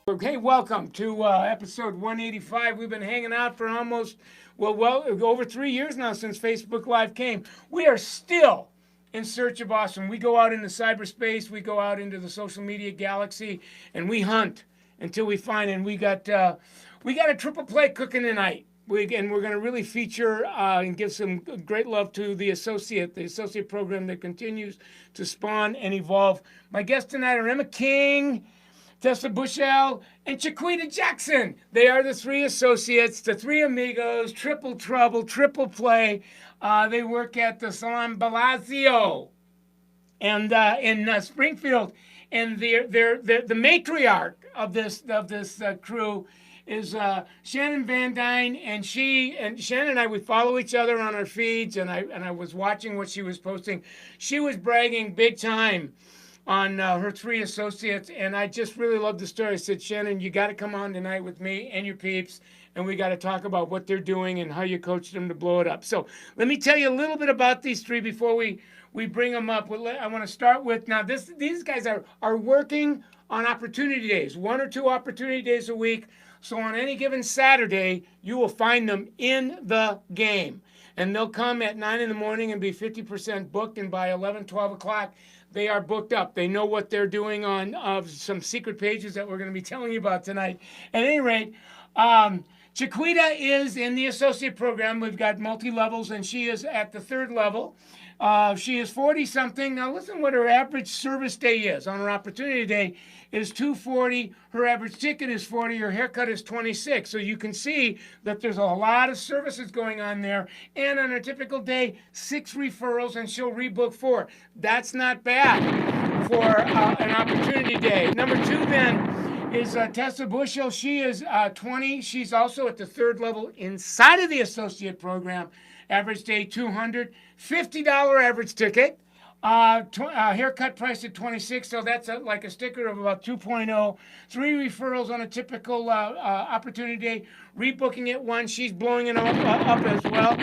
Okay, welcome to episode 185. We've been hanging out for almost, over 3 years now since Facebook Live came. We are still in search of awesome. We go out into cyberspace, we go out into the social media galaxy, and we hunt until we find. And we got a triple play cooking tonight. And we're going to really feature and give some great love to the associate program that continues to spawn and evolve. My guests tonight are Emma King, Tessa Bushell, and Chiquita Jackson. They are the three associates, the three amigos, triple trouble, triple play. They work at the Salon Bellagio and in Springfield. And the matriarch of this crew is Shannon Van Dyne, and Shannon and I, we follow each other on our feeds, and I was watching what she was posting. She was bragging big time on her three associates, and I just really loved the story. I said, Shannon, you got to come on tonight with me and your peeps, and we got to talk about what they're doing and how you coached them to blow it up. So let me tell you a little bit about these three before we bring them up. I want to start with, now these guys are working on opportunity days, 1 or 2 opportunity days a week. So on any given Saturday, you will find them in the game. And they'll come at 9 in the morning and be 50% booked, and by 11, 12 o'clock, they are booked up. They know what they're doing on some secret pages that we're going to be telling you about tonight. At any rate, Chiquita is in the associate program. We've got multi-levels, and she is at the 3rd level. She is 40-something. Now listen what her average service day is. On her opportunity day is $240. Her average ticket is $40. Her haircut is $26. So you can see that there's a lot of services going on there. And on a typical day, 6 referrals, and she'll rebook 4. That's not bad for an opportunity day. Number 2 then is Tessa Bushel. She is 20. She's also at the 3rd level inside of the associate program. Average day $200, $50 average ticket. Haircut price at $26, so that's like a sticker of about 2.0. 3 referrals on a typical opportunity day. Rebooking at 1. She's blowing it up as well.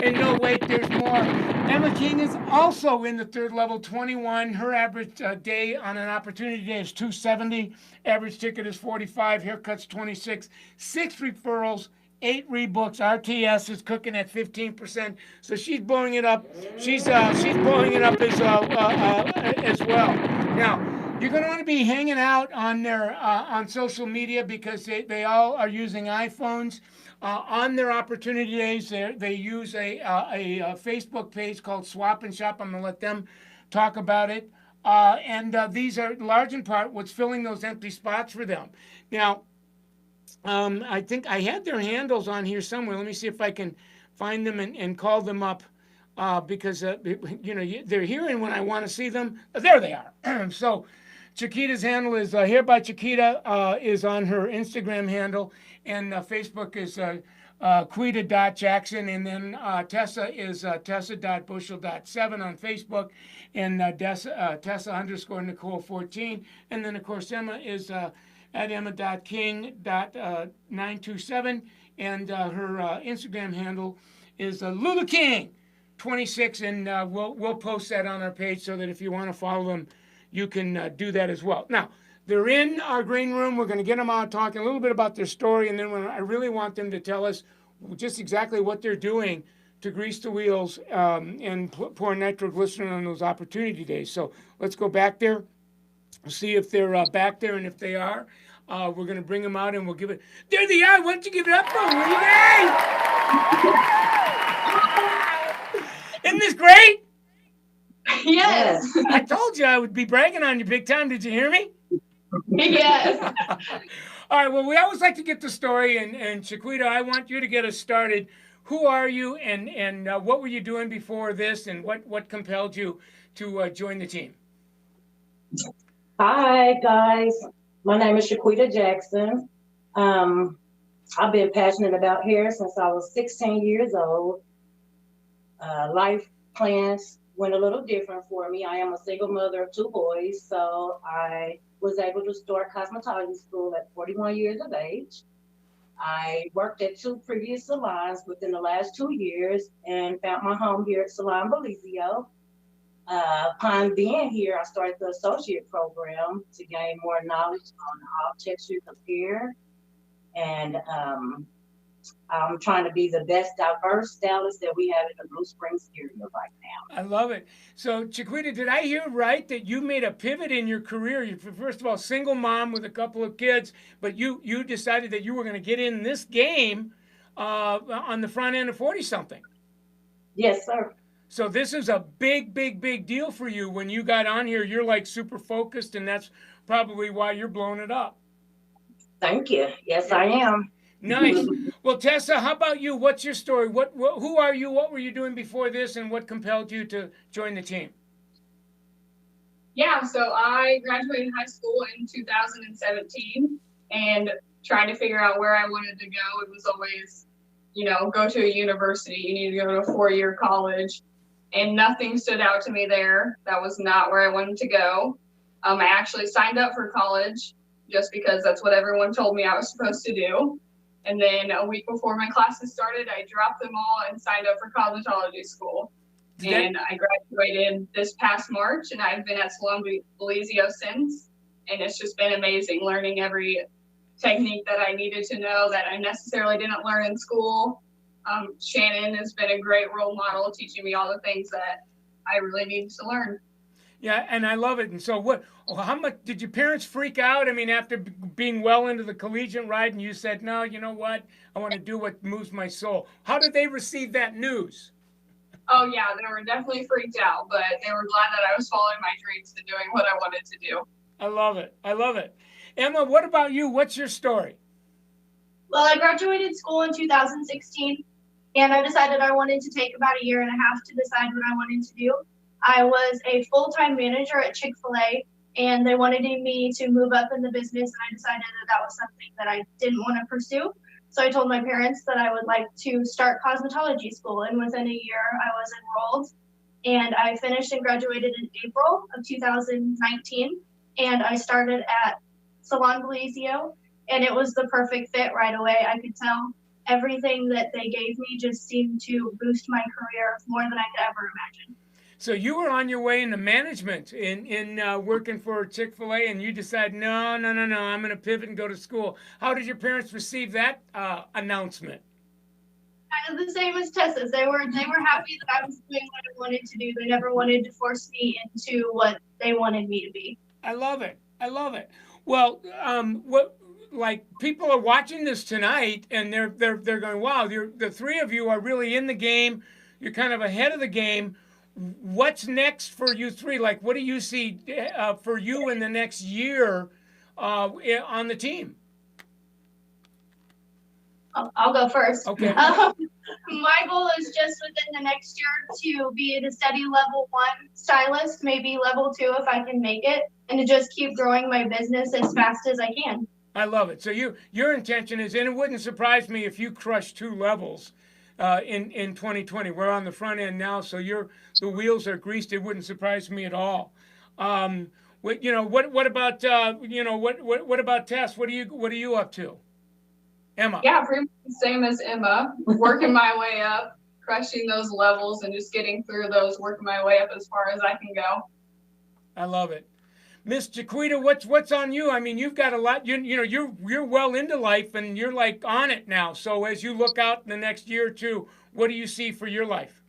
And no, wait, there's more. Emma King is also in the 3rd level, 21. Her average day on an opportunity day is $270. Average ticket is $45. Haircut's $26. 6 referrals. 8 rebooks. RTS is cooking at 15%, so she's blowing it up. She's blowing it up as well. Now, you're going to want to be hanging out on their on social media, because they all are using iPhones. On their opportunity days, they use a Facebook page called Swap and Shop. I'm going to let them talk about it. And these are large in part what's filling those empty spots for them. Now, I think I had their handles on here somewhere. Let me see if I can find them and call them up, because they're here, and when I want to see them, there they are. So Chiquita's handle is Here by Chiquita, is on her Instagram handle, and Facebook is Quita.Jackson, and then Tessa is Tessa.Bushel.7 on Facebook, and Tessa_Nicole14, and then of course Emma is at emma.king.927, and her Instagram handle is Lulu King 26, and we'll post that on our page, so that if you want to follow them, you can do that as well. Now, they're in our green room. We're going to get them out talking a little bit about their story, and then I really want them to tell us just exactly what they're doing to grease the wheels and pour nitroglycerin on those opportunity days. So let's go back there, see if they're back there, and if they are, we're going to bring them out, and we'll give it. There they are. Why don't you give it up for them, will you guys? Isn't this great? Yes. I told you I would be bragging on you big time. Did you hear me? Yes. All right. Well, we always like to get the story, and Chiquita, I want you to get us started. Who are you, and what were you doing before this, and what compelled you to join the team? Hi, guys. My name is Chiquita Jackson. I've been passionate about hair since I was 16 years old. Life plans went a little different for me. I am a single mother of 2 boys, so I was able to start cosmetology school at 41 years of age. I worked at 2 previous salons within the last 2 years and found my home here at Salon Bellagio. Upon being here, I started the associate program to gain more knowledge on all textures of hair. And I'm trying to be the best diverse stylist that we have in the Blue Springs area right now. I love it. So, Chiquita, did I hear right that you made a pivot in your career? You, first of all, single mom with a couple of kids, but you decided that you were going to get in this game on the front end of 40-something. Yes, sir. So this is a big, big, big deal for you. When you got on here, you're like super focused, and that's probably why you're blowing it up. Thank you. Yes, I am. Nice. Well, Tessa, how about you? What's your story? Who are you? What were you doing before this, and what compelled you to join the team? Yeah, so I graduated high school in 2017 and trying to figure out where I wanted to go. It was always, go to a university. You need to go to a 4-year college. And nothing stood out to me there. That was not where I wanted to go. I actually signed up for college just because that's what everyone told me I was supposed to do. And then a week before my classes started, I dropped them all and signed up for cosmetology school. And I graduated this past March, and I've been at Salon Belizio since. And it's just been amazing learning every technique that I needed to know that I necessarily didn't learn in school. Shannon has been a great role model, teaching me all the things that I really needed to learn. Yeah, and I love it. And so how much did your parents freak out? I mean, after being well into the collegiate ride, and you said, no, you know what? I want to do what moves my soul. How did they receive that news? Oh, yeah, they were definitely freaked out, but they were glad that I was following my dreams and doing what I wanted to do. I love it. I love it. Emma, what about you? What's your story? Well, I graduated school in 2016, and I decided I wanted to take about a year and a half to decide what I wanted to do. I was a full-time manager at Chick-fil-A, and they wanted me to move up in the business, and I decided that was something that I didn't want to pursue. So I told my parents that I would like to start cosmetology school, and within a year I was enrolled, and I finished and graduated in April of 2019, and I started at Salon Belizio, and it was the perfect fit right away. I could tell everything that they gave me just seemed to boost my career more than I could ever imagine. So you were on your way into management in working for Chick-fil-A, and you decided, no, I'm going to pivot and go to school. How did your parents receive that announcement? Kind of the same as Tessa's. They were happy that I was doing what I wanted to do. They never wanted to force me into what they wanted me to be. I love it. I love it. Well, people are watching this tonight, and they're going, wow, the three of you are really in the game. You're kind of ahead of the game. What's next for you three? Like, what do you see for you in the next year on the team? I'll go first. Okay. My goal is just within the next year to be at a steady level 1 stylist, maybe level 2 if I can make it, and to just keep growing my business as fast as I can. I love it. So your intention is, and it wouldn't surprise me if you crush 2 levels in 2020. We're on the front end now, so the wheels are greased. It wouldn't surprise me at all. What about what about Tess? What are you up to? Emma. Yeah, pretty much the same as Emma. Working my way up, crushing those levels, and just getting through those, working my way up as far as I can go. I love it. Miss Chiquita, what's on you? I mean, you've got a lot. You're well into life, and you're like on it now. So as you look out in the next year or two, what do you see for your life?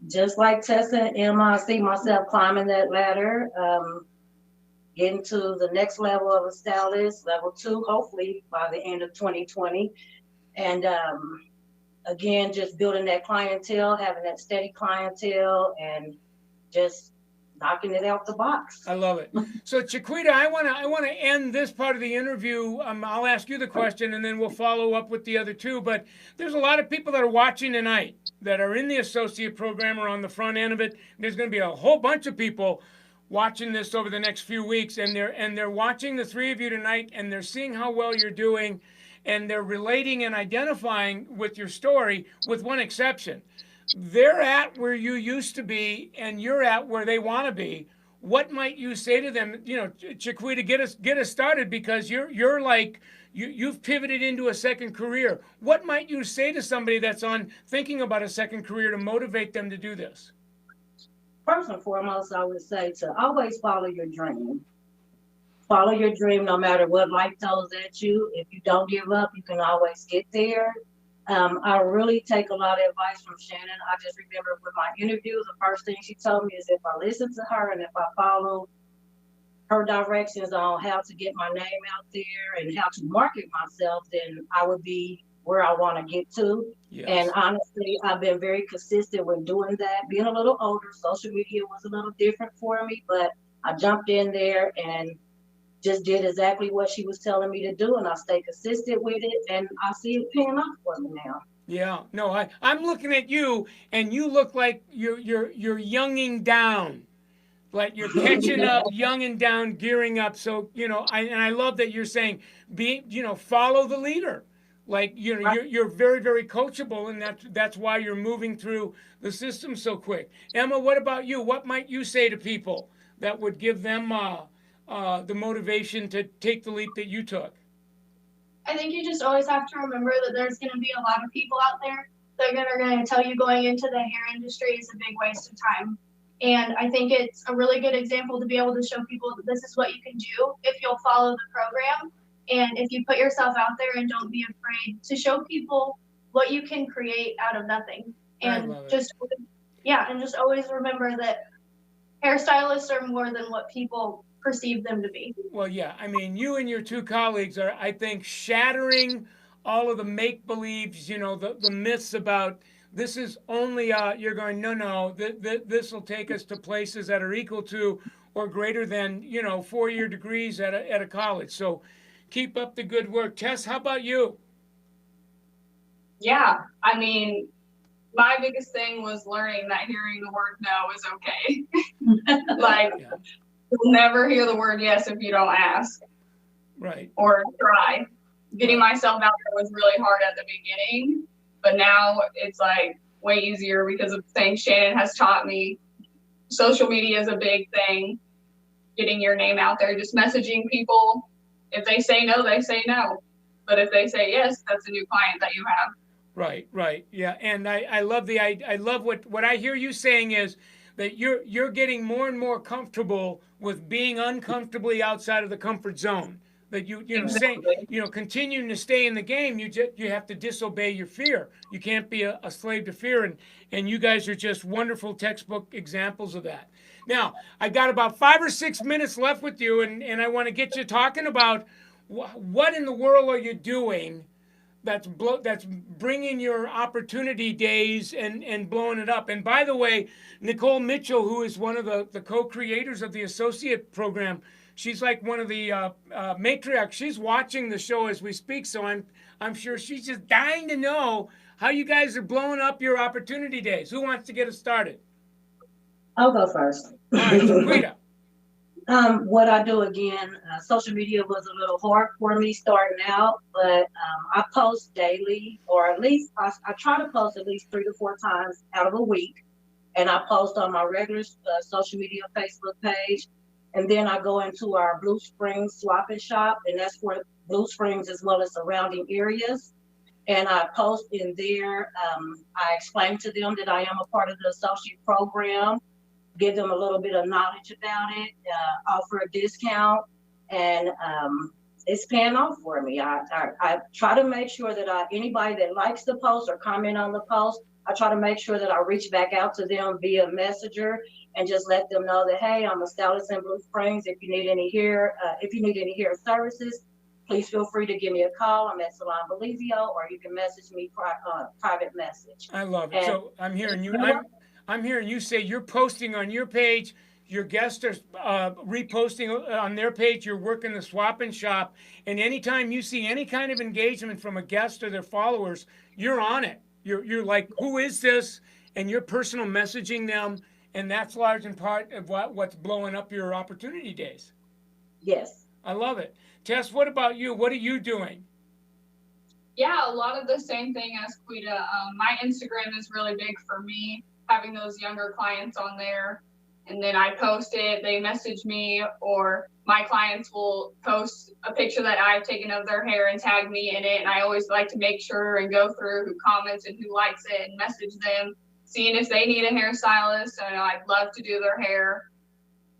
Just like Tessa and Emma, I see myself climbing that ladder, getting to the next level of a stylist, level 2, hopefully by the end of 2020. And again, just building that clientele, having that steady clientele, and just knocking it out the box. I love it. So Chiquita, I want to end this part of the interview. I'll ask you the question, and then we'll follow up with the other two. But there's a lot of people that are watching tonight that are in the associate program or on the front end of it. There's going to be a whole bunch of people watching this over the next few weeks, and they're watching the three of you tonight, and they're seeing how well you're doing, and they're relating and identifying with your story, with one exception. They're at where you used to be, and you're at where they want to be. What might you say to them? Chiquita, get us started, because you're like you've pivoted into a second career. What might you say to somebody that's thinking about a second career to motivate them to do this? first and foremost, I would say to always follow your dream. Follow your dream no matter what life throws at you. If you don't give up, you can always get there. I really take a lot of advice from Shannon. I just remember with my interview, the first thing she told me is if I listen to her and if I follow her directions on how to get my name out there and how to market myself, then I would be where I want to get to. Yes. And honestly, I've been very consistent with doing that. Being a little older, social media was a little different for me, but I jumped in there and just did exactly what she was telling me to do, and I stay consistent with it, and I see it paying off for me now. Yeah, no, I'm looking at you, and you look like you're younging down, like you're catching up, younging down, gearing up. So I love that you're saying follow the leader. Like you're very, very coachable, and that's why you're moving through the system so quick. Emma, what about you? What might you say to people that would give them the motivation to take the leap that you took? I think you just always have to remember that there's going to be a lot of people out there that are going to tell you going into the hair industry is a big waste of time. And I think it's a really good example to be able to show people that this is what you can do if you'll follow the program. And if you put yourself out there and don't be afraid to show people what you can create out of nothing. And just always remember that hairstylists are more than what people perceive them to be. Well, yeah. I mean, you and your two colleagues are, I think, shattering all of the make-believes, the myths about this is only, you're going, no, this will take us to places that are equal to or greater than, 4-year degrees at a college. So keep up the good work. Tess, how about you? Yeah, I mean, my biggest thing was learning that hearing the word no is okay. Like, you'll never hear the word yes if you don't ask. Right. Or try. Getting myself out there was really hard at the beginning, but now it's like way easier because of things Shannon has taught me. Social media is a big thing. Getting your name out there, just messaging people. If they say no, they say no. But if they say yes, that's a new client that you have. Right. Yeah. And I love I love what I hear you saying is that you're getting more and more comfortable with being uncomfortably outside of the comfort zone. That continuing to stay in the game, you have to disobey your fear. You can't be a slave to fear, and you guys are just wonderful textbook examples of that. Now, I got about 5 or 6 minutes left with you, and I want to get you talking about what in the world are you doing that's bringing your opportunity days and blowing it up. And by the way, Nicole Mitchell, who is one of the co-creators of the associate program, she's like one of the matriarchs. She's watching the show as we speak, so I'm sure she's just dying to know how you guys are blowing up your opportunity days. Who wants to get us started? I'll go first. All right, Rita. What I do again, social media was a little hard for me starting out, but I post daily, or at least I try to post at least 3 to 4 times out of a week. And I post on my regular social media Facebook page. And then I go into our Blue Springs swap and shop, and that's for Blue Springs as well as surrounding areas. And I post in there. I explain to them that I am a part of the associate program, give them a little bit of knowledge about it, offer a discount, and it's paying off for me. I try to make sure that anybody that likes the post or comment on the post, I try to make sure that I reach back out to them via Messenger and just let them know that, hey, I'm a stylist in Blue Springs. If you need any hair services, please feel free to give me a call. I'm at Salon Belizio, or you can message me private message. I love it. So I'm hearing you. I'm hearing you say you're posting on your page, your guests are reposting on their page, you're working the swap and shop, and anytime you see any kind of engagement from a guest or their followers, you're on it. You're like, who is this? And you're personal messaging them, and that's large in part of what's blowing up your opportunity days. Yes. I love it. Tess, what about you? What are you doing? Yeah, a lot of the same thing as Quita. My Instagram is really big for me, having those younger clients on there. And then I post it, they message me, or my clients will post a picture that I've taken of their hair and tag me in it. And I always like to make sure and go through who comments and who likes it and message them seeing if they need a hairstylist. I know I'd love to do their hair.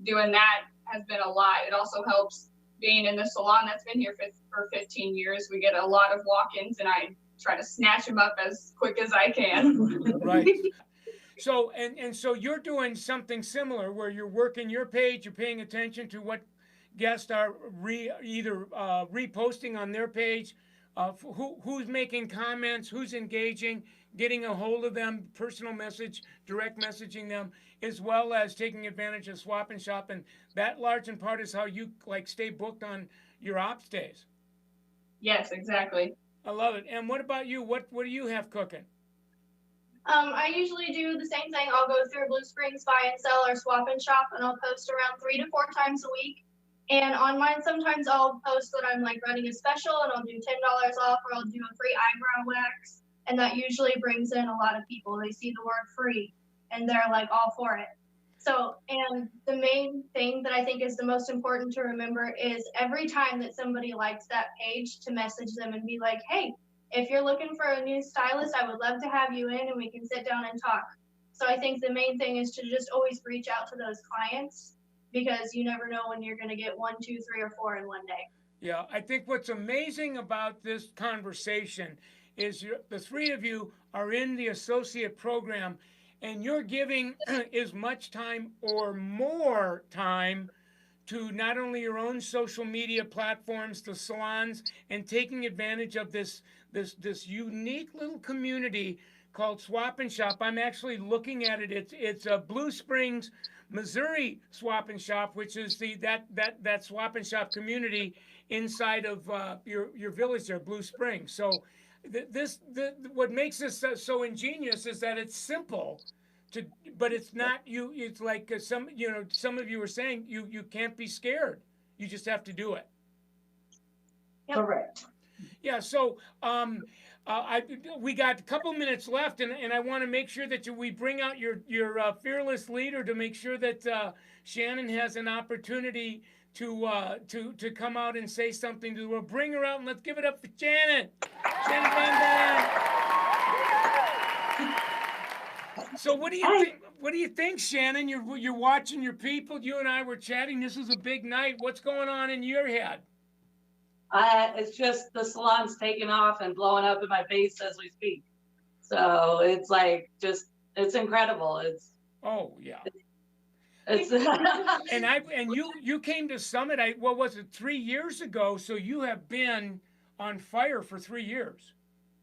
Doing that has been a lot. It also helps being in the salon that's been here for 15 years. We get a lot of walk-ins, and I try to snatch them up as quick as I can. Right. So so you're doing something similar where you're working your page, you're paying attention to what guests are either reposting on their page, who's making comments, who's engaging, getting a hold of them, personal message, direct messaging them, as well as taking advantage of Swap and Shop, and that large in part is how you like stay booked on your ops days. Yes, exactly. I love it. And what about you? What do you have cooking? I usually do the same thing. I'll go through Blue Springs Buy and Sell or Swap and Shop, and I'll post around 3 to 4 times a week. And on mine, sometimes I'll post that I'm like running a special, and I'll do $10 off, or I'll do a free eyebrow wax. And that usually brings in a lot of people. They see the word free, and they're like all for it. So, and the main thing that I think is the most important to remember is every time that somebody likes that page, to message them and be like, hey, if you're looking for a new stylist, I would love to have you in and we can sit down and talk. So I think the main thing is to just always reach out to those clients, because you never know when you're going to get 1, 2, 3, or 4 in one day. Yeah, I think what's amazing about this conversation is the three of you are in the associate program, and you're giving as much time or more time to not only your own social media platforms, the salons, and taking advantage of this unique little community called Swap and Shop. I'm actually looking at it. It's a Blue Springs, Missouri Swap and Shop, which is that Swap and Shop community inside of your village there, Blue Springs. So what makes this so ingenious is that it's simple. But it's not you. It's like some of you were saying you can't be scared. You just have to do it. Yep. Correct. Yeah. So we got a couple minutes left, and I want to make sure that we bring out your fearless leader to make sure that Shannon has an opportunity to come out and say something to the world. Bring her out and let's give it up for Shannon. Shannon Van Dam. So what do you think? What do you think, Shannon? You're watching your people. You and I were chatting. This is a big night. What's going on in your head? It's just the salon's taking off and blowing up in my face as we speak. So it's like it's incredible. Oh yeah. It's and you came to Summit. What was it, 3 years ago? So you have been on fire for 3 years.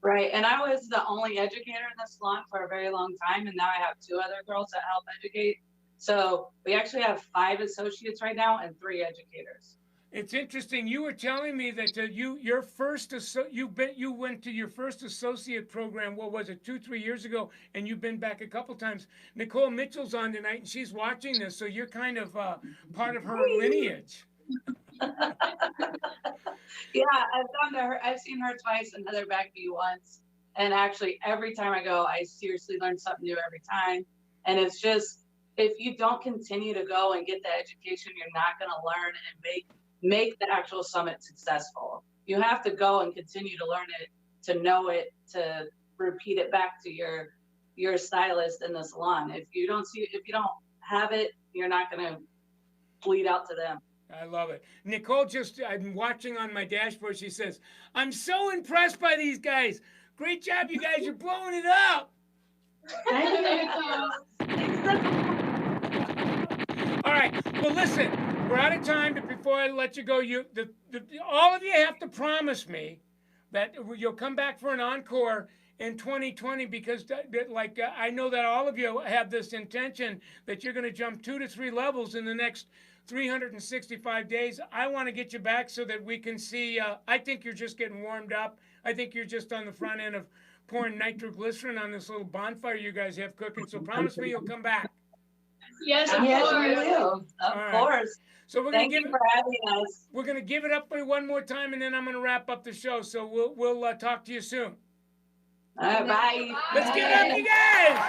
Right, and I was the only educator in the salon for a very long time, and now I have 2 other girls that help educate. So we actually have 5 associates right now and 3 educators. It's interesting. You were telling me that you went to your first associate program. What was it, 2-3 years ago? And you've been back a couple times. Nicole Mitchell's on tonight, and she's watching this, so you're kind of part of her lineage. Yeah, I've seen her twice and Heather Beckby once. And actually, every time I go, I seriously learn something new every time. And it's just, if you don't continue to go and get the education, you're not going to learn and make the actual summit successful. You have to go and continue to learn it, to know it, to repeat it back to your stylist in the salon. If you don't have it, you're not going to bleed out to them. I love it. Nicole, I'm watching on my dashboard. She says, I'm so impressed by these guys. Great job, you guys. You're blowing it up. Thank you. All right. Well, listen, we're out of time, but before I let you go, all of you have to promise me that you'll come back for an encore in 2020, because I know that all of you have this intention that you're going to jump 2 to 3 levels in the next 365 days. I want to get you back so that we can see. I think you're just getting warmed up. I think you're just on the front end of pouring nitroglycerin on this little bonfire you guys have cooking. So promise me you'll come back. Yes, of Yes, course. we will. Of course. So Thank you for having us. We're gonna give it up for you one more time, and then I'm gonna wrap up the show. So we'll talk to you soon. Bye. Let's give it up, you guys.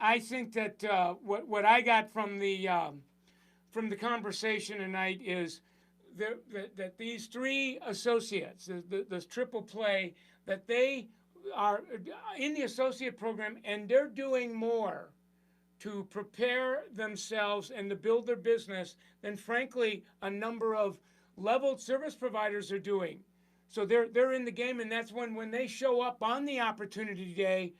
I think that what I got from the conversation tonight is that these 3 associates, this triple play, that they are in the associate program, and they're doing more to prepare themselves and to build their business than, frankly, a number of leveled service providers are doing. So they're in the game, and that's when they show up on the opportunity day.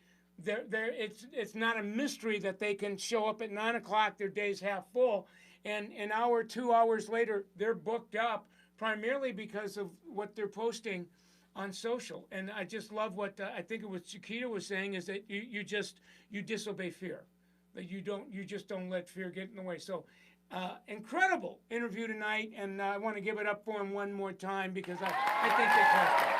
It's not a mystery that they can show up at 9 o'clock. Their day's half full, and an hour, 2 hours later, they're booked up primarily because of what they're posting on social. And I just love what I think it was Chiquita was saying, is that you disobey fear, that you just don't let fear get in the way. So incredible interview tonight, and I want to give it up for him one more time because I think they crushed it.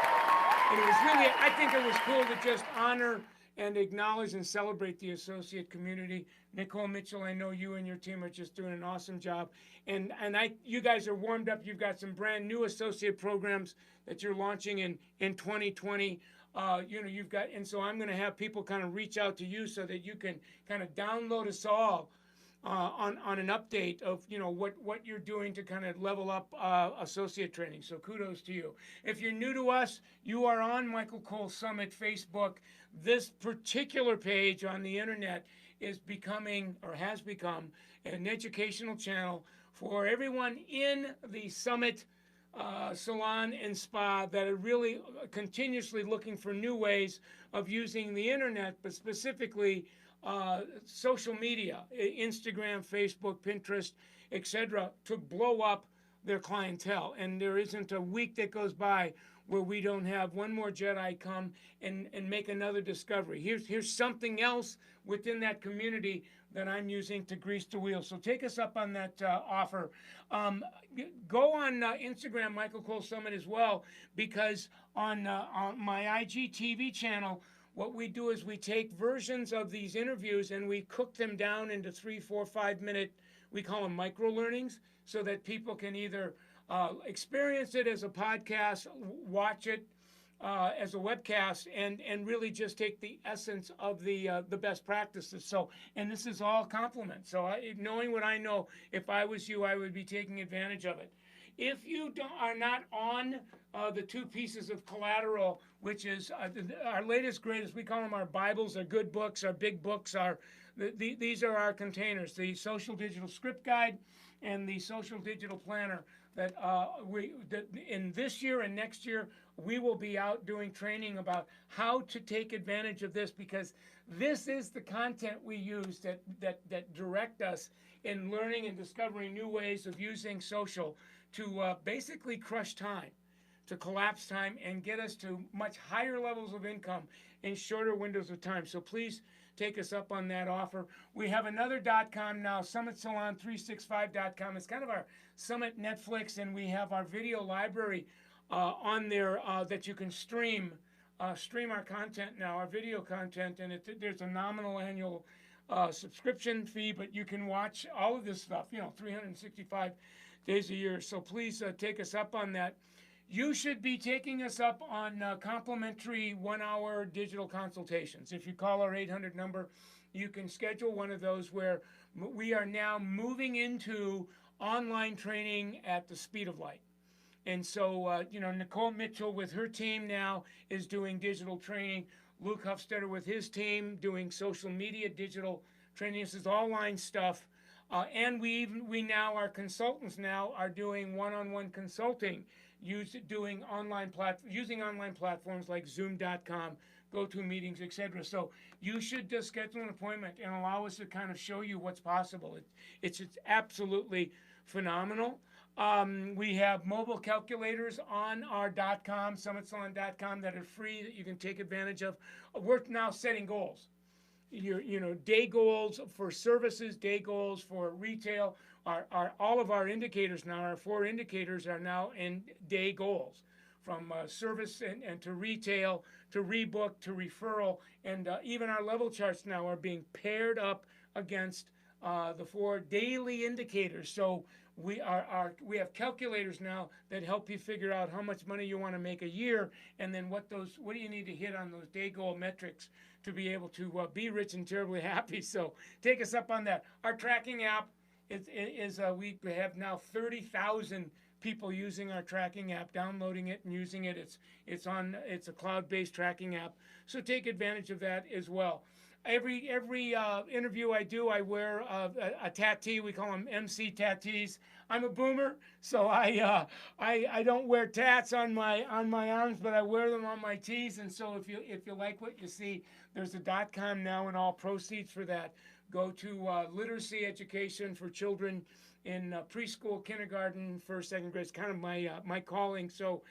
And it was really, I think it was cool to just honor and acknowledge and celebrate the associate community. Nicole Mitchell, I know you and your team are just doing an awesome job. And you guys are warmed up. You've got some brand new associate programs that you're launching in 2020. You've got, and so I'm going to have people kind of reach out to you so that you can kind of download us all on an update of what you're doing to kind of level up associate training. So kudos to you. If you're new to us, you are on Michael Cole Summit Facebook. This particular page on the internet is becoming, or has become, an educational channel for everyone in the Summit salon and spa that are really continuously looking for new ways of using the internet, but specifically social media, Instagram, Facebook, Pinterest, etc., to blow up their clientele. And there isn't a week that goes by where we don't have one more Jedi come and make another discovery. Here's something else within that community that I'm using to grease the wheel. So take us up on that offer. Go on Instagram, Michael Cole Summit as well, because on my IGTV channel, what we do is we take versions of these interviews and we cook them down into 3, 4, 5 minute, we call them micro learnings, so that people can either experience it as a podcast, watch it as a webcast, and really just take the essence of the best practices. So, and this is all compliments. So knowing what I know, if I was you, I would be taking advantage of it. If you are not on the 2 pieces of collateral, which is our latest, greatest, we call them our Bibles, our good books, our big books, these are our containers, the Social Digital Script Guide and the Social Digital Planner, that in this year and next year, we will be out doing training about how to take advantage of this, because this is the content we use that direct us in learning and discovering new ways of using social to basically crush time, to collapse time, and get us to much higher levels of income in shorter windows of time. So please take us up on that offer. We have another .com now, SummitSalon365.com. It's kind of our Summit Netflix, and we have our video library on there that you can stream our content now, our video content, and there's a nominal annual subscription fee, but you can watch all of this stuff, 365 days a year. So please take us up on that. You should be taking us up on complimentary 1-hour digital consultations. If you call our 800 number, you can schedule one of those, where we are now moving into online training at the speed of light. And so, Nicole Mitchell with her team now is doing digital training. Luke Hufstetter with his team doing social media digital training. This is online stuff. And we now, our consultants now are doing one-on-one consulting, using online platforms like Zoom.com, GoToMeetings, etc. So you should just schedule an appointment and allow us to kind of show you what's possible. It's absolutely phenomenal. We have mobile calculators on our .com, SummitSalon.com, that are free, that you can take advantage of. We're now setting goals. Your day goals for services, day goals for retail. All of our indicators now, our 4 indicators are now in day goals, from service and to retail, to rebook, to referral, and even our level charts now are being paired up against the 4 daily indicators. So we have calculators now that help you figure out how much money you want to make a year, and then what do you need to hit on those day goal metrics to be able to be rich and terribly happy. So take us up on that. Our tracking app we have now 30,000 people using our tracking app, downloading it and using it. It's a cloud-based tracking app, so take advantage of that as well. Every interview I do, I wear a tattee. We call them MC tattoos. I'm a boomer, so I don't wear tats on my arms, but I wear them on my tees. And so if you like what you see, there's a .com now, and all proceeds for that go to literacy education for children in preschool, kindergarten, first, second grade. It's kind of my calling. So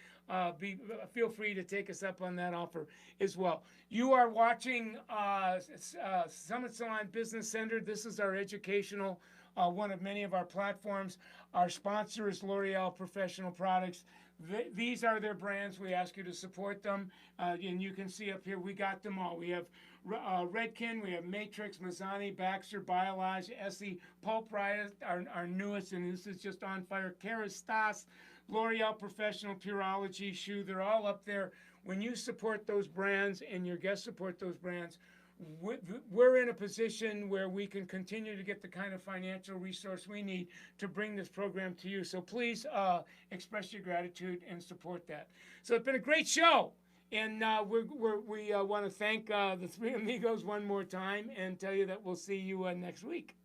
feel free to take us up on that offer as well. You are watching Summit Salon Business Center. This is our educational, one of many of our platforms. Our sponsor is L'Oreal Professional Products. These are their brands. We ask you to support them. And you can see up here, we got them all. We have Redken, we have Matrix, Mazzani, Baxter, Biolage, Essie, Pulp Riot, our newest, and this is just on fire, Kerastase, L'Oreal Professional, Purology, Shoe. They're all up there. When you support those brands and your guests support those brands, we're in a position where we can continue to get the kind of financial resource we need to bring this program to you. So please express your gratitude and support that. So it's been a great show. And we want to thank the three amigos one more time and tell you that we'll see you next week.